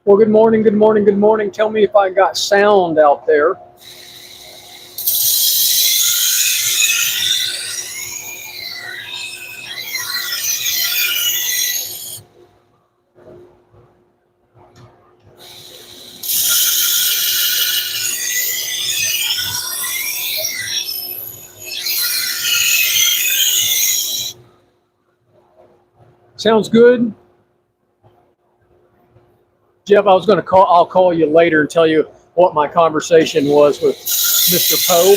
Well, good morning, good morning, good morning. Tell me if I got sound out there. Sounds good. Jeff, I'll call you later and tell you what my conversation was with Mr. Poe.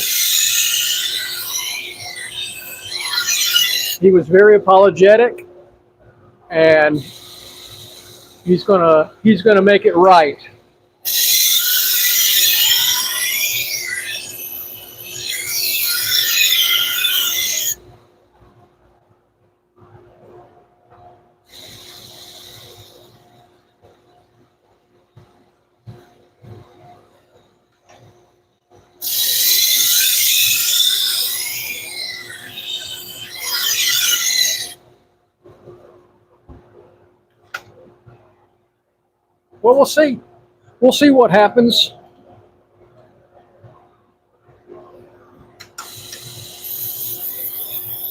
He was very apologetic, and he's gonna make it right. Well, we'll see. We'll see what happens.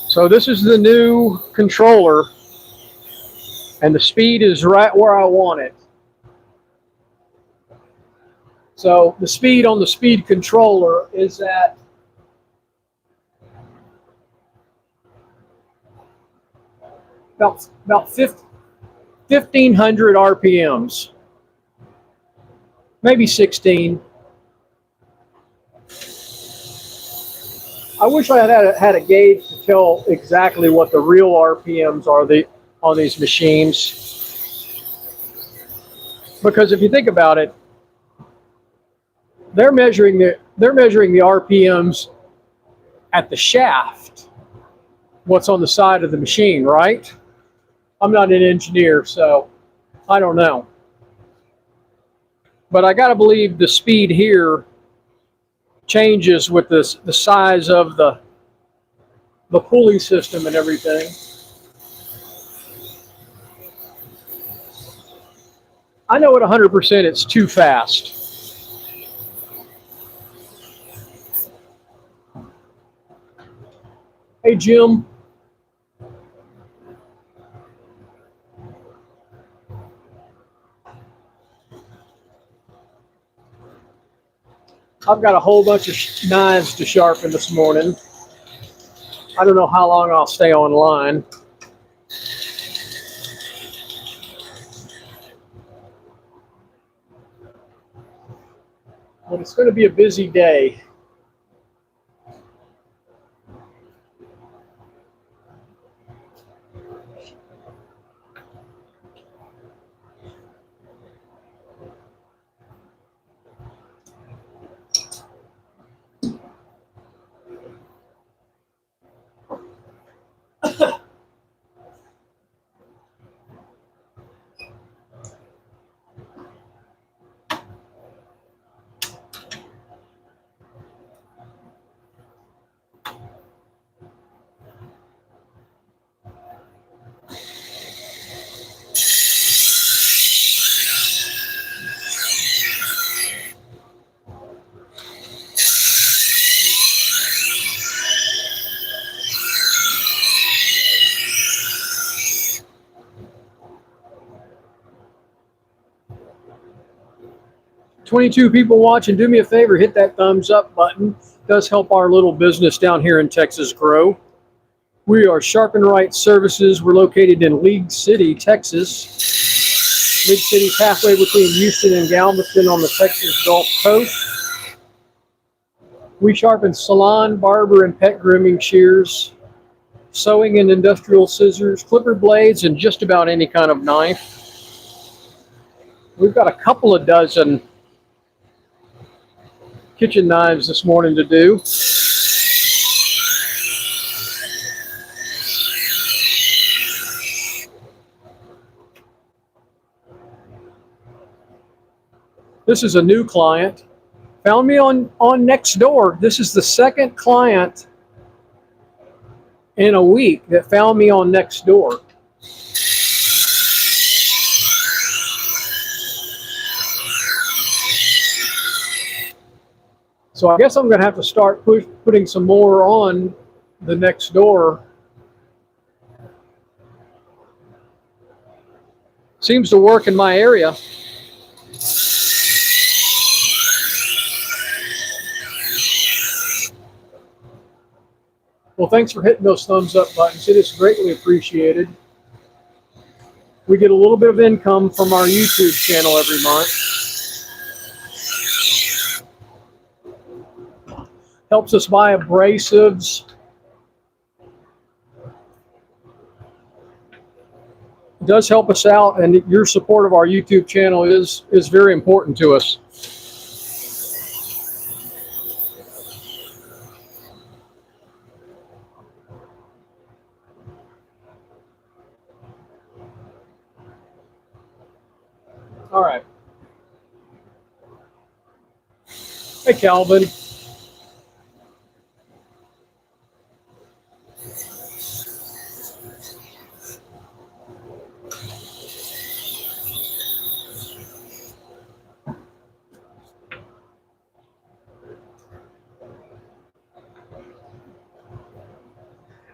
So this is the new controller, and the speed is right where I want it. So the speed on the speed controller is at about 1,500 RPMs, maybe 16. I wish I had a gauge to tell exactly what the real RPMs are on these machines. Because if you think about it, they're measuring the RPMs at the shaft, what's on the side of the machine, right? I'm not an engineer, so I don't know. But I got to believe the speed here changes with the size of the pulley system and everything. I know at 100% it's too fast. Hey, Jim. I've got a whole bunch of knives to sharpen this morning. I don't know how long I'll stay online. But it's going to be a busy day. "22 people watching. Do me a favor, hit that thumbs up button. It does help our little business down here in Texas grow. We are Sharpen Right Services. We're located in League City, Texas. League City's halfway between Houston and Galveston on the Texas Gulf Coast. We sharpen salon, barber, and pet grooming shears, sewing and industrial scissors, clipper blades, and just about any kind of knife. We've got a couple of dozen kitchen knives this morning to do. This is a new client. Found me on Nextdoor. This is the second client in a week that found me on Nextdoor. So I guess I'm going to have to start putting some more on the next door. Seems to work in my area. Well, thanks for hitting those thumbs up buttons. It is greatly appreciated. We get a little bit of income from our YouTube channel every month. Helps us buy abrasives. It does help us out, and your support of our YouTube channel is very important to us. All right. Hey, Calvin.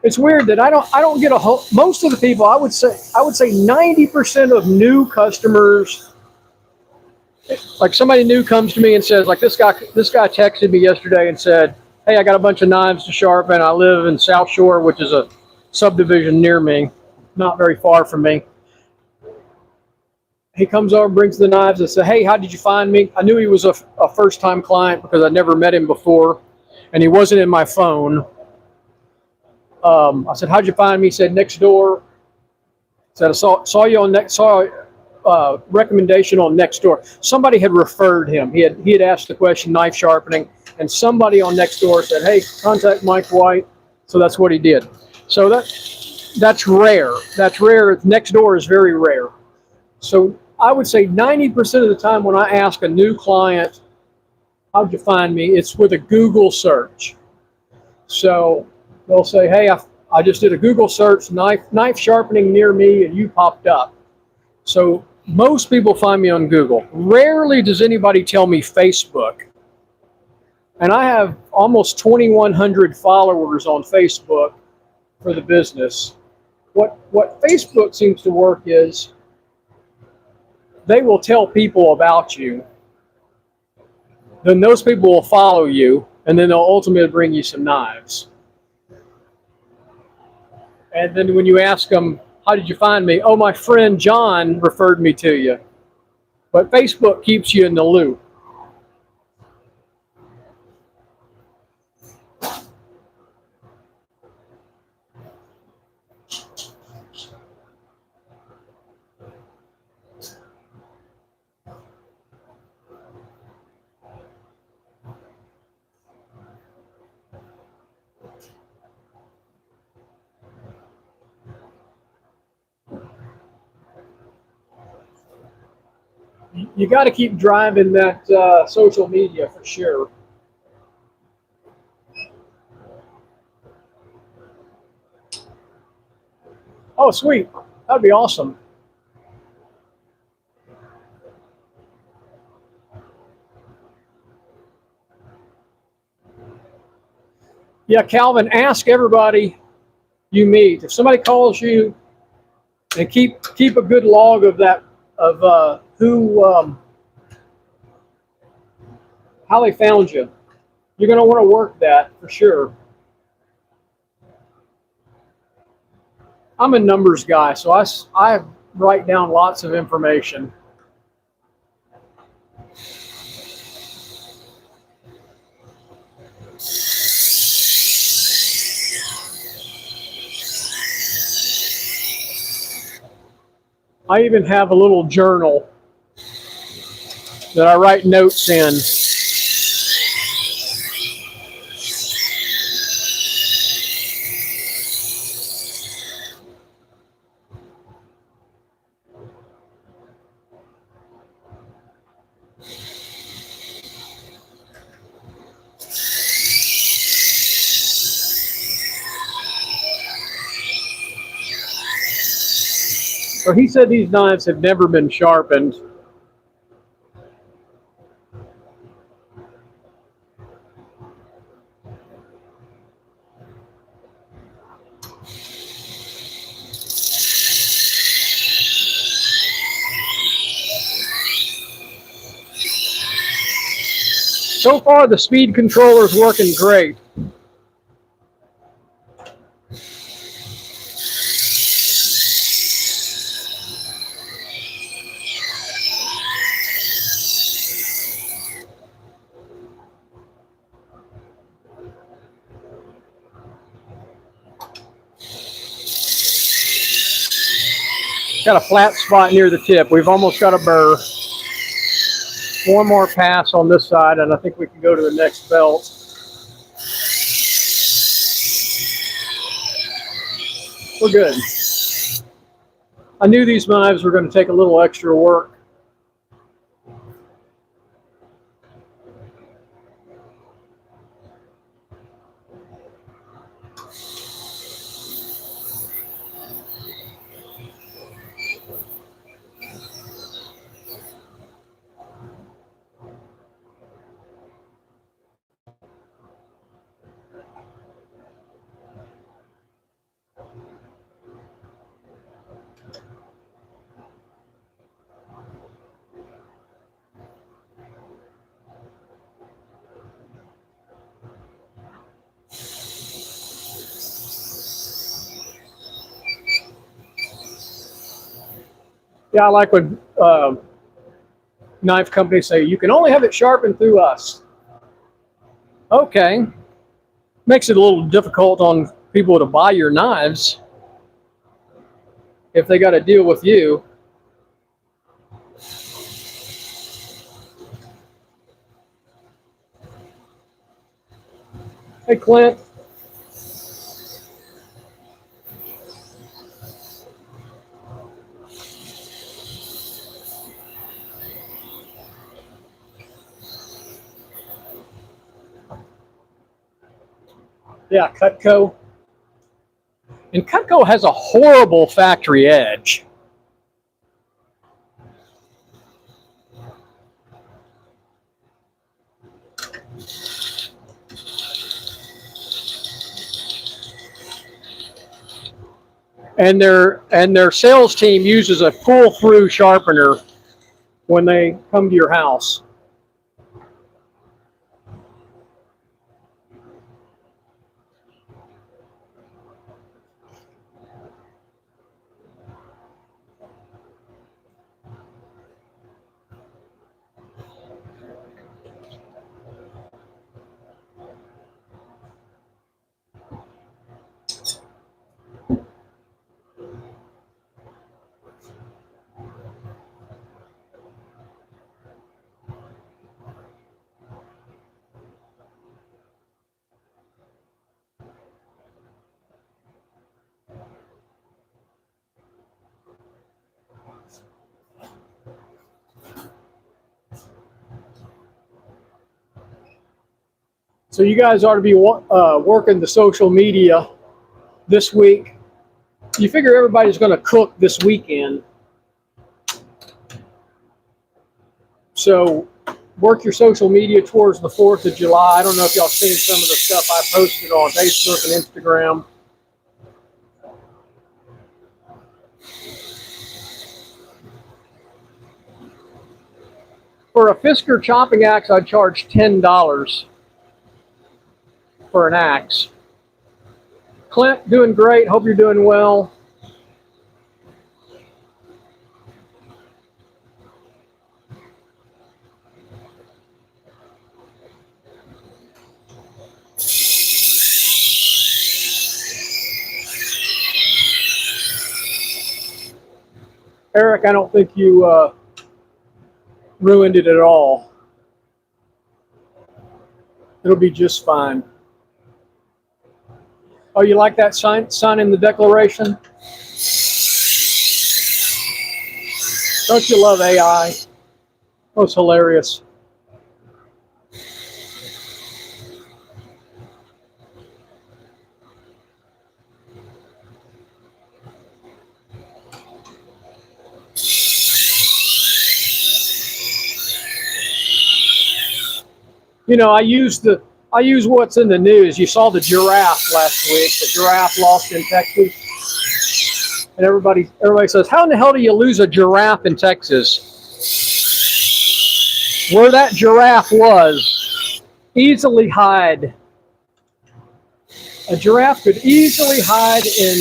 It's weird that I don't get most of the people, I would say 90% of new customers, like somebody new comes to me and says, like this guy texted me yesterday and said, hey, I got a bunch of knives to sharpen. I live in South Shore, which is a subdivision near me, not very far from me. He comes over and brings the knives and says, hey, how did you find me? I knew he was a first-time client because I'd never met him before, and he wasn't in my phone. I said, how'd you find me? He said, next door. Said, I saw you on recommendation on Nextdoor. Somebody had referred him. He had asked the question, knife sharpening, and somebody on Nextdoor said, hey, contact Mike White. So that's what he did. So that's rare. That's rare. Nextdoor is very rare. So I would say 90% of the time when I ask a new client, how'd you find me? It's with a Google search. So they'll say, hey, I just did a Google search, knife sharpening near me, and you popped up. So most people find me on Google. Rarely does anybody tell me Facebook. And I have almost 2,100 followers on Facebook for the business. What Facebook seems to work is they will tell people about you. Then those people will follow you, and then they'll ultimately bring you some knives. And then when you ask them, how did you find me? Oh, my friend John referred me to you. But Facebook keeps you in the loop. You got to keep driving that social media for sure. Oh, sweet. That'd be awesome. Yeah, Calvin, ask everybody you meet. If somebody calls you, and keep a good log of that, of how they found you. You're going to want to work that for sure. I'm a numbers guy, so I write down lots of information. I even have a little journal that I write notes in. So he said these knives have never been sharpened. So far, the speed controller is working great. Got a flat spot near the tip. We've almost got a burr. One more pass on this side, and I think we can go to the next belt. We're good. I knew these knives were going to take a little extra work. Yeah, I like when knife companies say, you can only have it sharpened through us. Okay. Makes it a little difficult on people to buy your knives if they got to deal with you. Hey, Clint. Yeah, Cutco. And Cutco has a horrible factory edge. And their sales team uses a pull-through sharpener when they come to your house. So you guys ought to be working the social media this week. You figure everybody's going to cook this weekend. So work your social media towards the 4th of July. I don't know if y'all seen some of the stuff I posted on Facebook and Instagram. For a Fisker chopping axe, I'd charge $10 for an axe. Clint, doing great. Hope you're doing well. Eric, I don't think you ruined it at all. It'll be just fine. Oh, you like that signing the Declaration? Don't you love AI? Oh, it's hilarious. You know, I use what's in the news. You saw the giraffe last week. The giraffe lost in Texas, and everybody says, "How in the hell do you lose a giraffe in Texas?" Where that giraffe was easily hide. A giraffe could easily hide in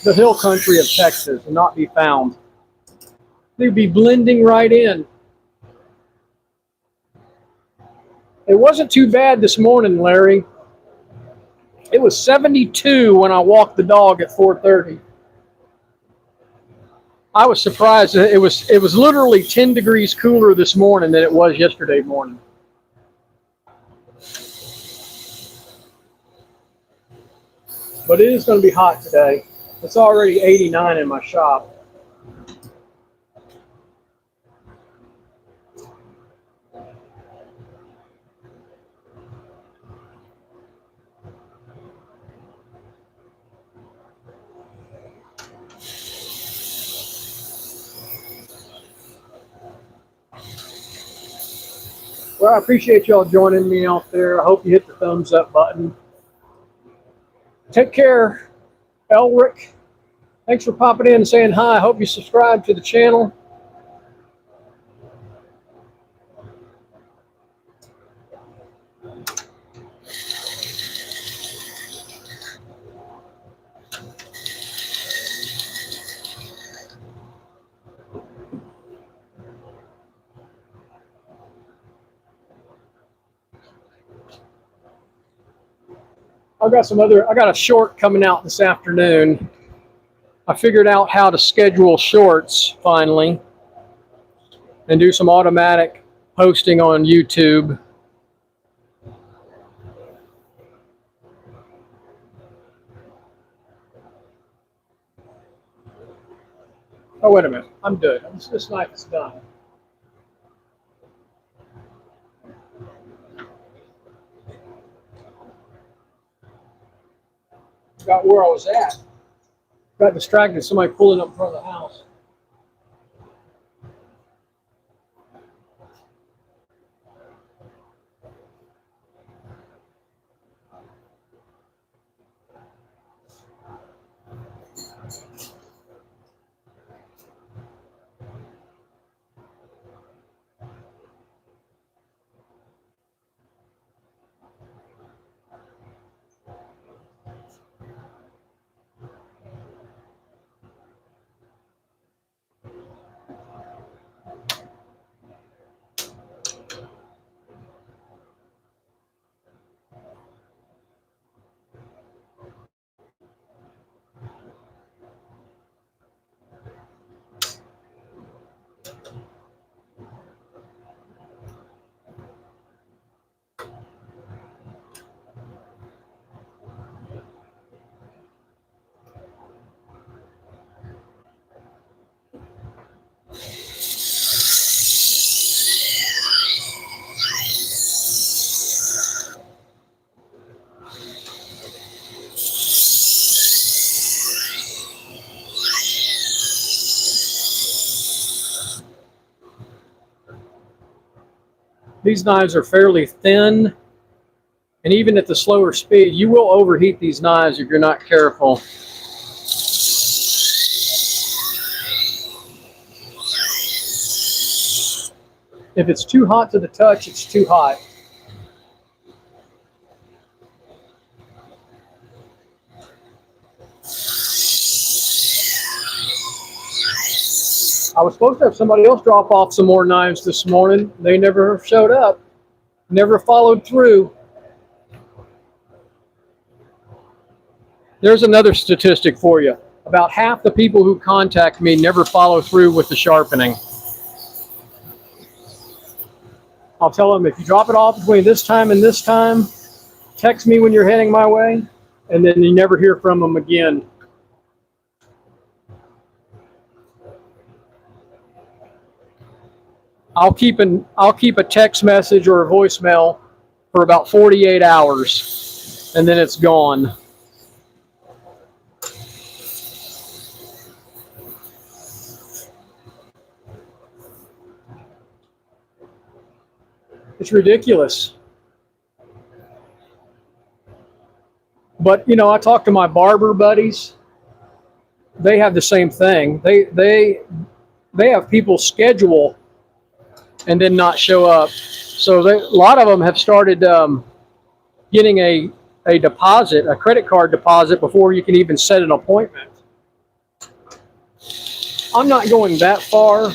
the hill country of Texas and not be found. They'd be blending right in. It wasn't too bad this morning, Larry. It was 72 when I walked the dog at 4:30. I was surprised. It was literally 10 degrees cooler this morning than it was yesterday morning. But it is going to be hot today. It's already 89 in my shop. Well, I appreciate y'all joining me out there. I hope you hit the thumbs up button. Take care, Elric. Thanks for popping in and saying hi. I hope you subscribe to the channel. I got a short coming out this afternoon. I figured out how to schedule shorts finally and do some automatic posting on YouTube. Oh, wait a minute. I'm good. This knife is done. Got where I was at. Got distracted. Somebody pulling up in front of the house. These knives are fairly thin, and even at the slower speed, you will overheat these knives if you're not careful. If it's too hot to the touch, it's too hot. I was supposed to have somebody else drop off some more knives this morning. They never showed up, never followed through. There's another statistic for you. About half the people who contact me never follow through with the sharpening. I'll tell them, if you drop it off between this time and this time, text me when you're heading my way, and then you never hear from them again. I'll keep a text message or a voicemail for about 48 hours, and then it's gone. It's ridiculous. But, you know, I talk to my barber buddies. They have the same thing. They have people schedule and then not show up. So a lot of them have started getting a deposit, a credit card deposit, before you can even set an appointment. I'm not going that far,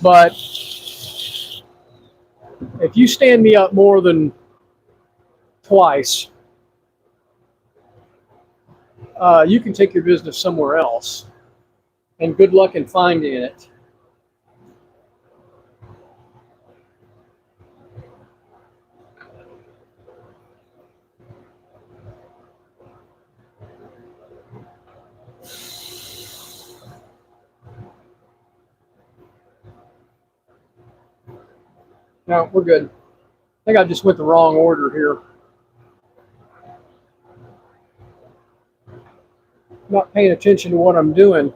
but if you stand me up more than twice, you can take your business somewhere else. And good luck in finding it. No, we're good. I think I just went the wrong order here. Not paying attention to what I'm doing.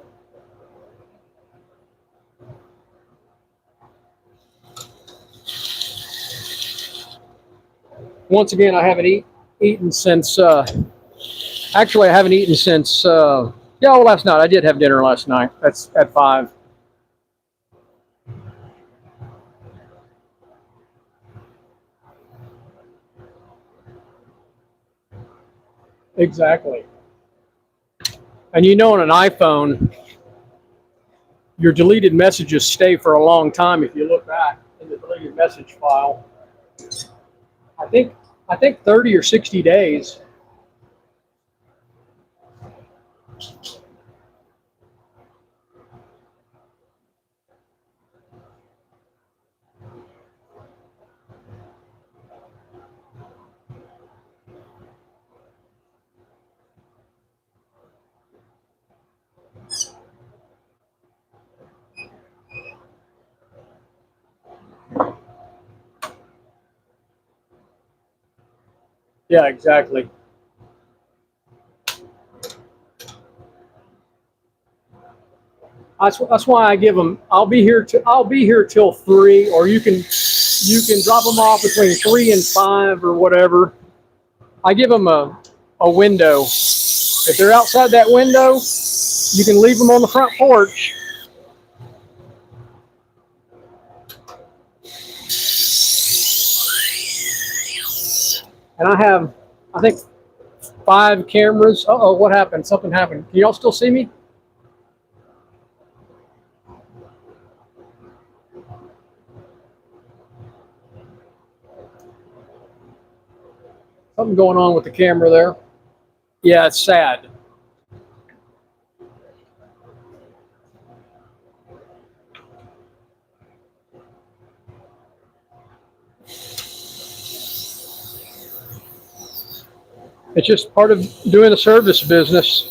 Once again, I haven't eaten since, actually, I haven't eaten since, yeah, well, last night. I did have dinner last night. That's at 5. Exactly. And you know, on an iPhone, your deleted messages stay for a long time if you look back in the deleted message file. I think 30 or 60 days. Yeah, exactly. That's why I give them. I'll be here till 3, or you can drop them off between 3 and 5 or whatever. I give them a window. If they're outside that window, you can leave them on the front porch. And I think 5 cameras. Uh-oh, what happened? Something happened. Can y'all still see me? Something going on with the camera there. Yeah, it's sad. It's just part of doing a service business.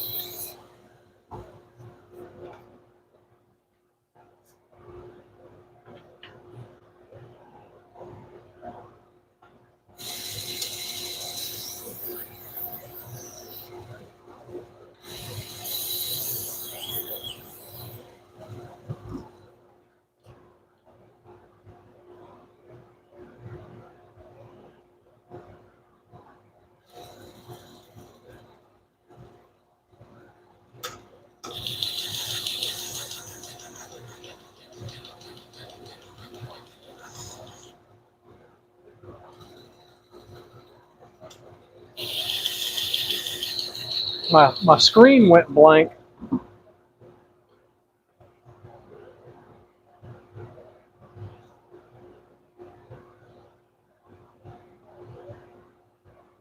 My screen went blank.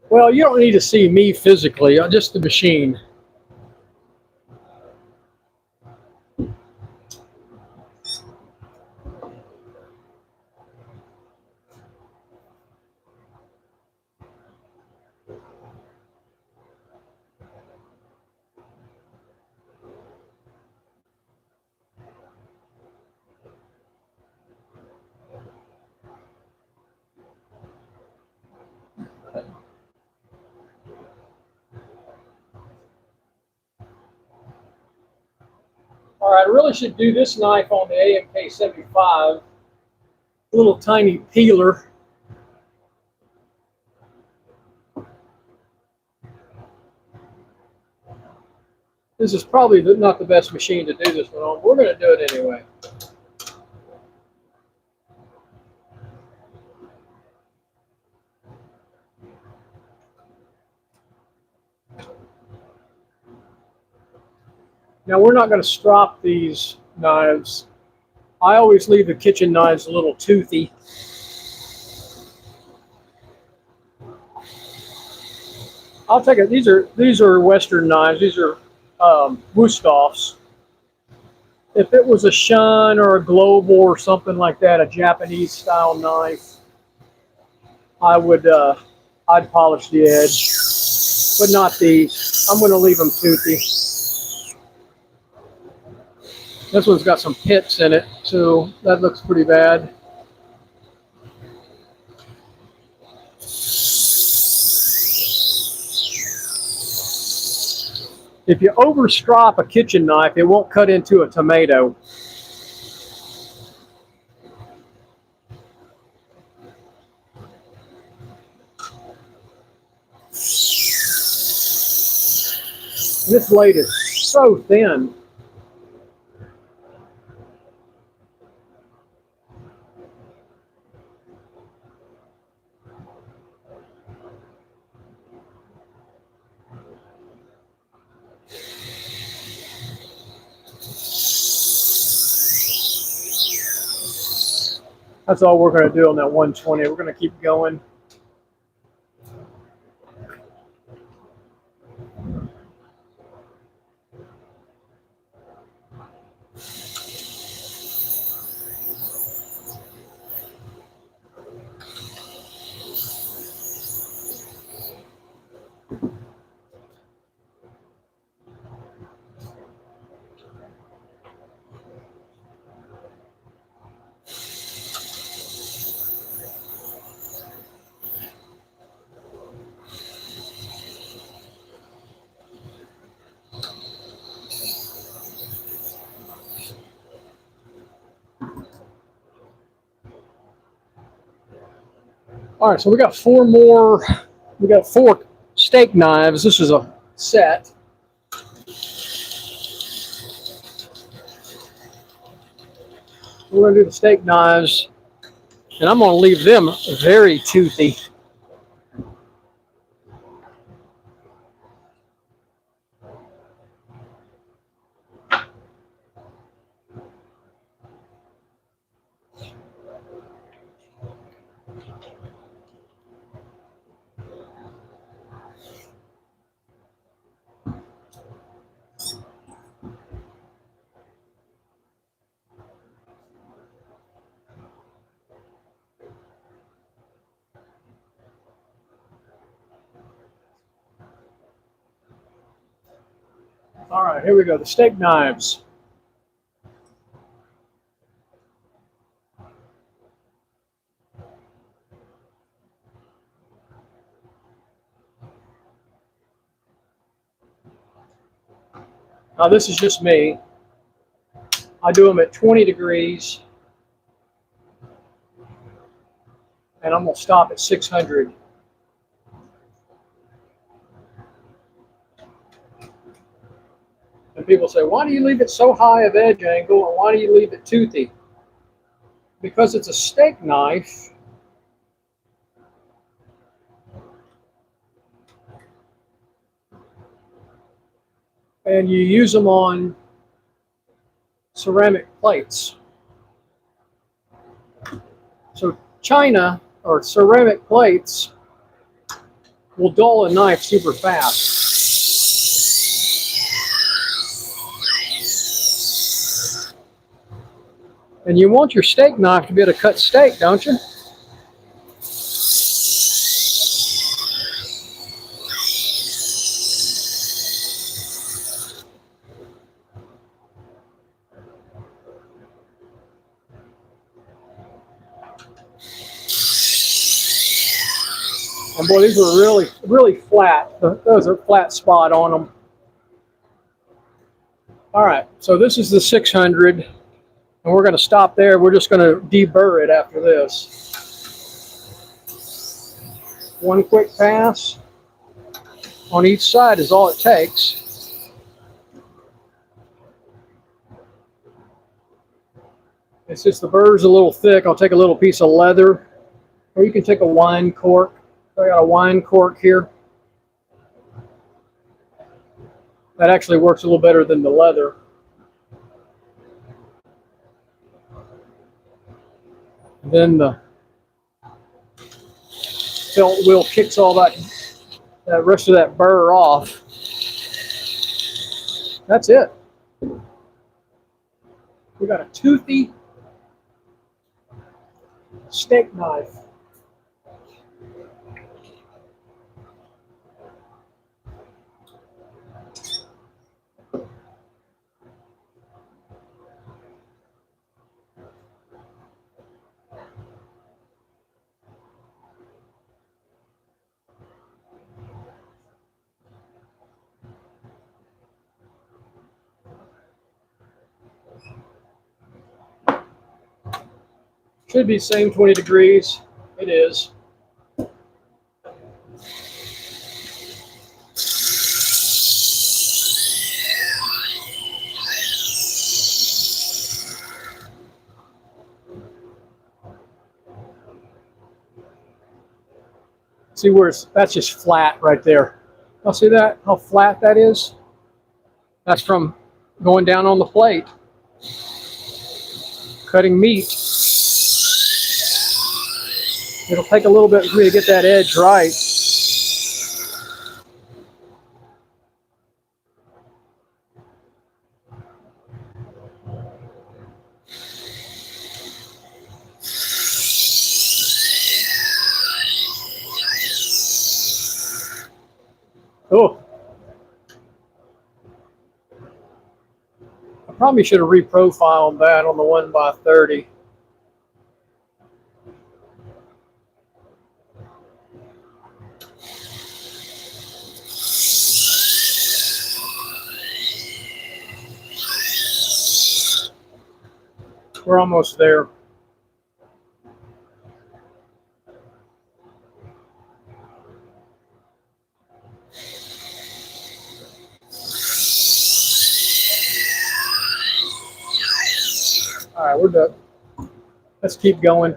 Well, you don't need to see me physically, just the machine. All right, I really should do this knife on the AMK75. Little tiny peeler. This is probably not the best machine to do this one on. We're going to do it anyway. Now we're not going to strop these knives. I always leave the kitchen knives a little toothy. I'll take it. These are Western knives. These are Wusthoffs. If it was a Shun or a Global or something like that, a Japanese style knife, I would I'd polish the edge, but not these. I'm going to leave them toothy. This one's got some pits in it, so that looks pretty bad. If you overstrop a kitchen knife, it won't cut into a tomato. This blade is so thin. That's all we're going to do on that 120. We're going to keep going. All right, so we got four more. We got 4 steak knives. This is a set. We're going to do the steak knives, and I'm going to leave them very toothy. All right, here we go, the steak knives. Now this is just me. I do them at 20 degrees, and I'm going to stop at 600. And people say, why do you leave it so high of edge angle, and why do you leave it toothy? Because it's a steak knife. And you use them on ceramic plates. So china or ceramic plates will dull a knife super fast. And you want your steak knife to be able to cut steak, don't you? And boy, these are really, really flat. Those are flat spot on them. All right, so this is the 600, and we're going to stop there. We're just going to deburr it after this. One quick pass on each side is all it takes. It's just the burr's a little thick. I'll take a little piece of leather, or you can take a wine cork. I got a wine cork here. That actually works a little better than the leather. And then the felt wheel kicks all that rest of that burr off. That's it. We got a toothy steak knife. Should be same 20 degrees. It is. See where that's just flat right there. Y'all see that? How flat that is? That's from going down on the plate, cutting meat. It'll take a little bit for me to get that edge right. Oh, I probably should have reprofiled that on the 1x30. We're almost there. All right, we're done. Let's keep going.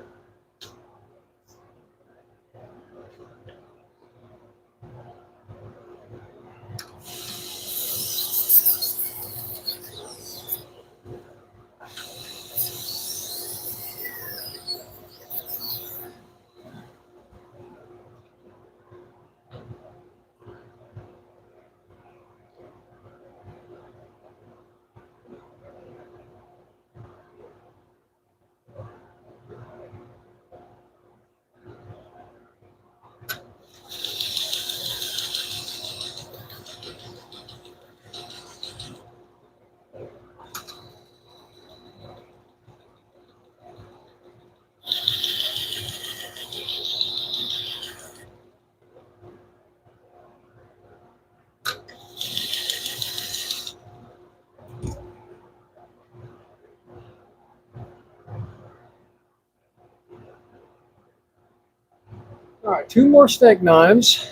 All right, 2 more steak knives.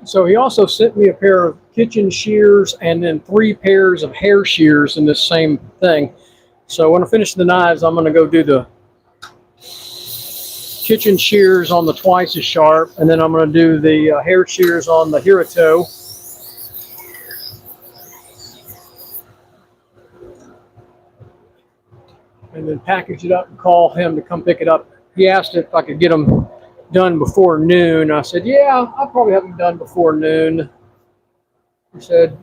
So he also sent me a pair of kitchen shears and then 3 pairs of hair shears in this same thing. So when I finish the knives, I'm going to go do the kitchen shears on the twice as sharp, and then I'm going to do the hair shears on the Hirito. package it up and call him to come pick it up. He asked if I could get them done before noon. I said, yeah, I'll probably have them done before noon. He said,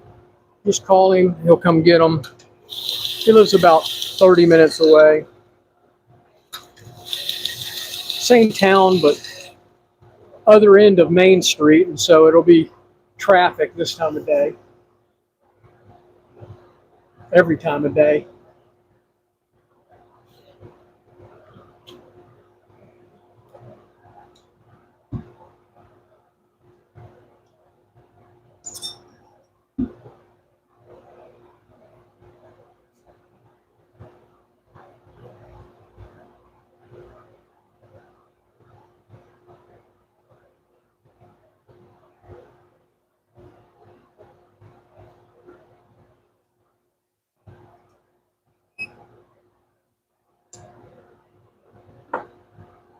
just call him, he'll come get them. He lives about 30 minutes away. Same town, but other end of Main Street, and so it'll be traffic this time of day. Every time of day.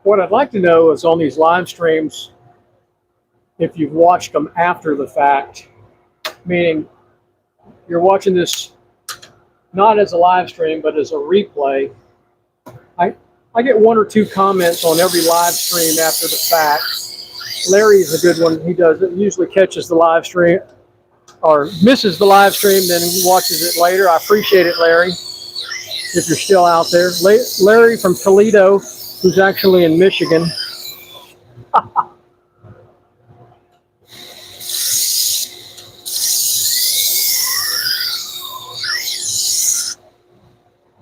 What I'd like to know is on these live streams, if you've watched them after the fact, meaning you're watching this not as a live stream, but as a replay. I get 1 or 2 comments on every live stream after the fact. Larry's a good one. He does it. He usually catches the live stream or misses the live stream, then he watches it later. I appreciate it, Larry, if you're still out there. Larry from Toledo, who's actually in Michigan.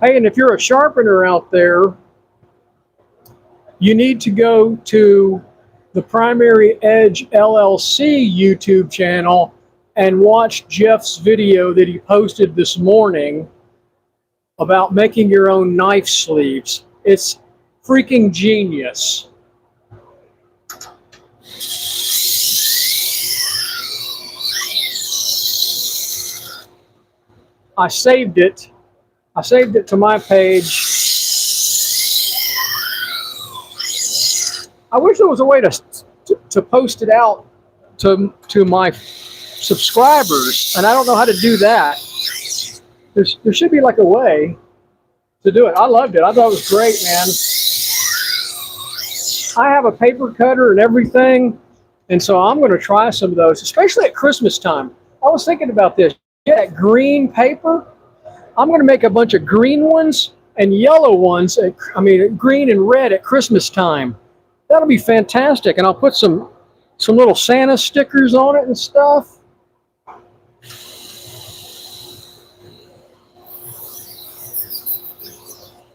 Hey, and if you're a sharpener out there, you need to go to the Primary Edge LLC YouTube channel and watch Jeff's video that he posted this morning about making your own knife sleeves. It's freaking genius. I saved it. I saved it to my page. I wish there was a way to post it out to my subscribers, and I don't know how to do that. There should be like a way to do it. I loved it. I thought it was great, man. I have a paper cutter and everything, and so I'm going to try some of those, especially at Christmas time. I was thinking about this. Get that green paper. I'm going to make a bunch of green ones and yellow ones. Green and red at Christmas time. That'll be fantastic, and I'll put some little Santa stickers on it and stuff.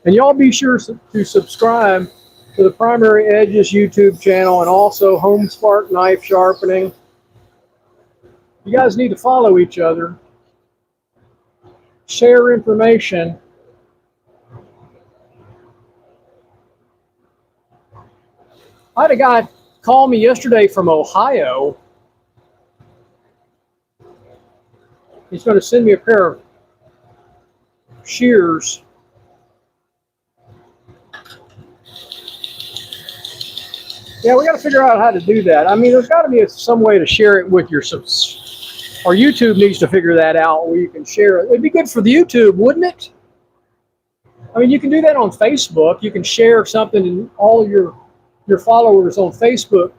And y'all be sure to subscribe to the Primary Edges YouTube channel and also Home Spark Knife Sharpening. You guys need to follow each other. Share information. I had a guy call me yesterday from Ohio. He's going to send me a pair of shears. Yeah, we got to figure out how to do that. I mean, there's got to be some way to share it with your subs. Or YouTube needs to figure that out where you can share it. It'd be good for the YouTube, wouldn't it? I mean, you can do that on Facebook. You can share something and all your followers on Facebook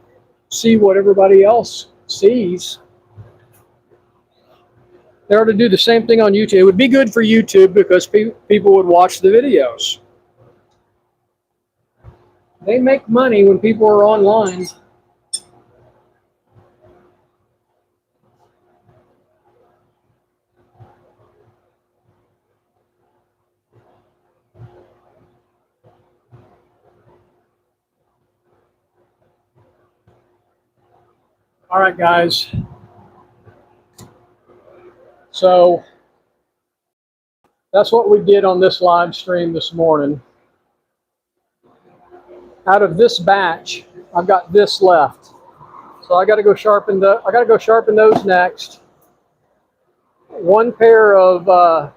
see what everybody else sees. They ought to do the same thing on YouTube. It would be good for YouTube because people would watch the videos. They make money when people are online. All right, guys. So that's what we did on this live stream this morning. Out of this batch, I've got this left. So I got to go sharpen those next. 1 pair of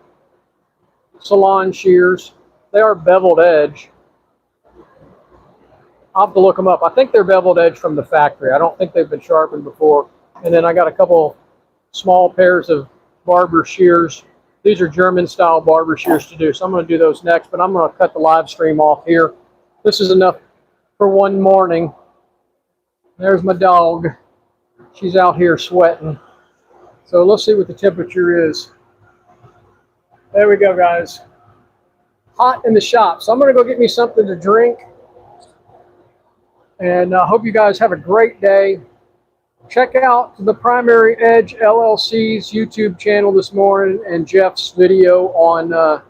salon shears. They are beveled edge. I'll have to look them up. I think they're beveled edge from the factory. I don't think they've been sharpened before. And then I got a couple small pairs of barber shears. These are German style barber shears to do, so I'm going to do those next, but I'm going to cut the live stream off here. This is enough for one morning. There's my dog. She's out here sweating. So let's see what the temperature is. There we go, guys. Hot in the shop. So I'm going to go get me something to drink. And I hope you guys have a great day. Check out the Primary Edge LLC's YouTube channel this morning and Jeff's video on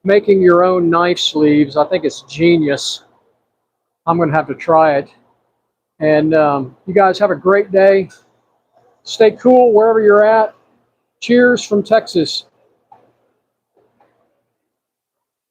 making your own knife sleeves. I think it's genius. I'm going to have to try it. And you guys have a great day. Stay cool wherever you're at. Cheers from Texas.